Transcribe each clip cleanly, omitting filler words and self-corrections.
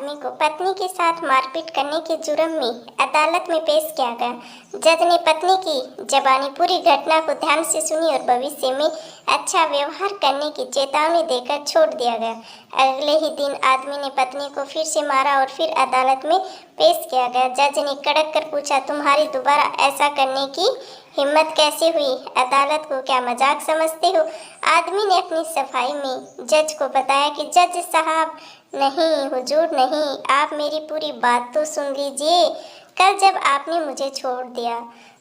आदमी को पत्नी के साथ मारपीट करने के जुर्म में अदालत में पेश किया गया। जज ने पत्नी की जबानी पूरी घटना को ध्यान से सुनी और भविष्य में अच्छा व्यवहार करने की चेतावनी देकर छोड़ दिया गया। अगले ही दिन आदमी ने पत्नी को फिर से मारा और फिर अदालत में पेश किया गया। जज ने कड़क कर पूछा, तुम्हारी दोबारा ऐसा करने की हिम्मत कैसे हुई? अदालत को क्या मजाक समझते हो? आदमी ने अपनी सफाई में जज को बताया कि जज साहब, नहीं हुजूर नहीं, आप मेरी पूरी बात तो सुन लीजिए। कल जब आपने मुझे छोड़ दिया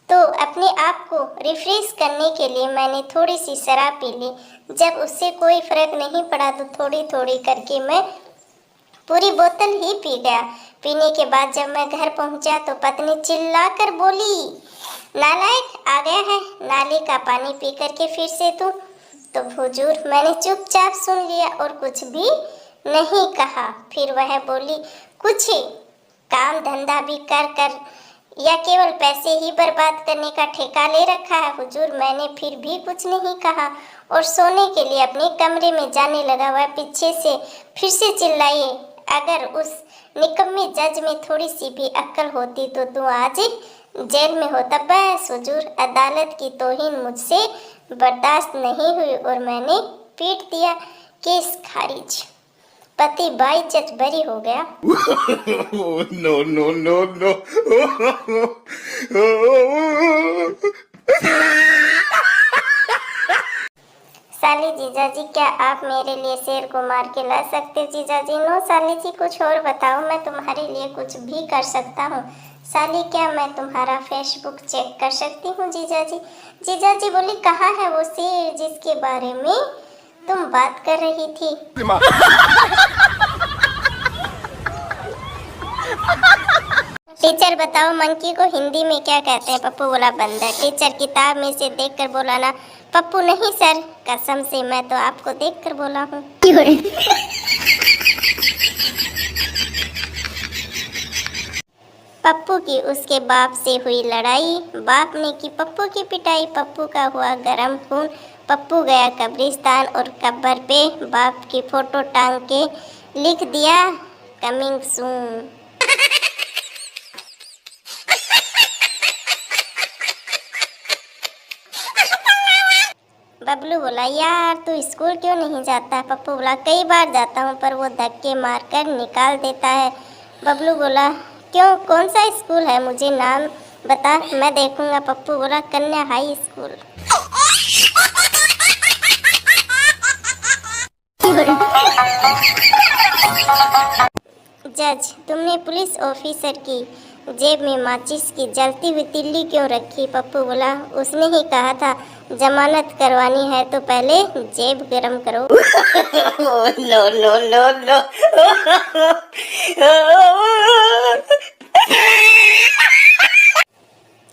तो अपने आप को रिफ्रेश करने के लिए मैंने थोड़ी सी शराब पी ली। जब उससे कोई फर्क नहीं पड़ा तो थोड़ी थोड़ी करके मैं पूरी बोतल ही पी गया। पीने के बाद जब मैं घर पहुंचा तो पत्नी चिल्लाकर बोली, नालायक, आ गया है नाले का पानी पी करके फिर से तू। तो हुजूर मैंने चुपचाप सुन लिया और कुछ भी नहीं कहा। फिर वह बोली, कुछ काम धंधा भी कर कर या केवल पैसे ही बर्बाद करने का ठेका ले रखा है? हुजूर मैंने फिर भी कुछ नहीं कहा और सोने के लिए अपने कमरे में जाने लगा। वह पीछे से फिर से चिल्लाई, अगर उस निकम्मे जज में थोड़ी सी भी अक्ल होती तो तू आज जेल में होता। बस हुजूर, अदालत की तौहीन मुझसे बर्दाश्त नहीं हुई और मैंने पीट दिया। केस खारिज। पति बाइज्जत बरी हो गया। No no no no. साली जीजाजी, क्या आप मेरे लिए शेर को मार के ला सकते हो? जीजाजी, नो साली जी, कुछ और बताओ, मैं तुम्हारे लिए कुछ भी कर सकता हूँ। साली, क्या मैं तुम्हारा फेसबुक चेक कर सकती हूँ? जीजाजी। जीजाजी बोली, कहाँ है वो शेर जिसके बारे में तुम बात कर रही थी? टीचर बताओ, मंकी को हिंदी में क्या कहते हैं? पप्पू बोला, बंदर। टीचर किताब में से देखकर बोला ना? पप्पू, नहीं सर, कसम से मैं तो आपको देखकर बोला हूँ। पप्पू की उसके बाप से हुई लड़ाई, बाप ने की पप्पू की पिटाई, पप्पू का हुआ गरम खून, पप्पू गया कब्रिस्तान और कब्र पे बाप की फोटो टांग के लिख दिया, कमिंग सून। बबलू बोला, यार तू स्कूल क्यों नहीं जाता? पप्पू बोला, कई बार जाता हूँ पर वो धक्के मारकर निकाल देता है। बबलू बोला, क्यों, कौन सा स्कूल है, मुझे नाम बता, मैं देखूंगा। पप्पू बोला, कन्या हाई स्कूल। जज, तुमने पुलिस ऑफिसर की जेब में माचिस की जलती हुई तिल्ली क्यों रखी? पप्पू बोला, उसने ही कहा था जमानत करवानी है तो पहले जेब गरम करो। No no no no.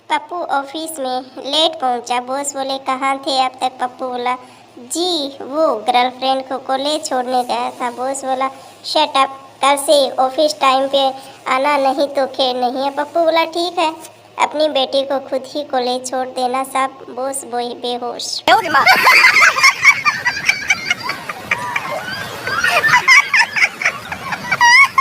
Pappu office में लेट पहुंचा। बॉस बोले, कहाँ थे अब तक? पप्पू बोला, जी वो गर्लफ्रेंड को कॉलेज छोड़ने गया था। बॉस बोला, शट अप, कल से ऑफिस टाइम पे आना, नहीं तो खेल नहीं है। पप्पू बोला, ठीक है, अपनी बेटी को खुद ही कॉलेज छोड़ देना साहब। बॉस बोई बेहोश।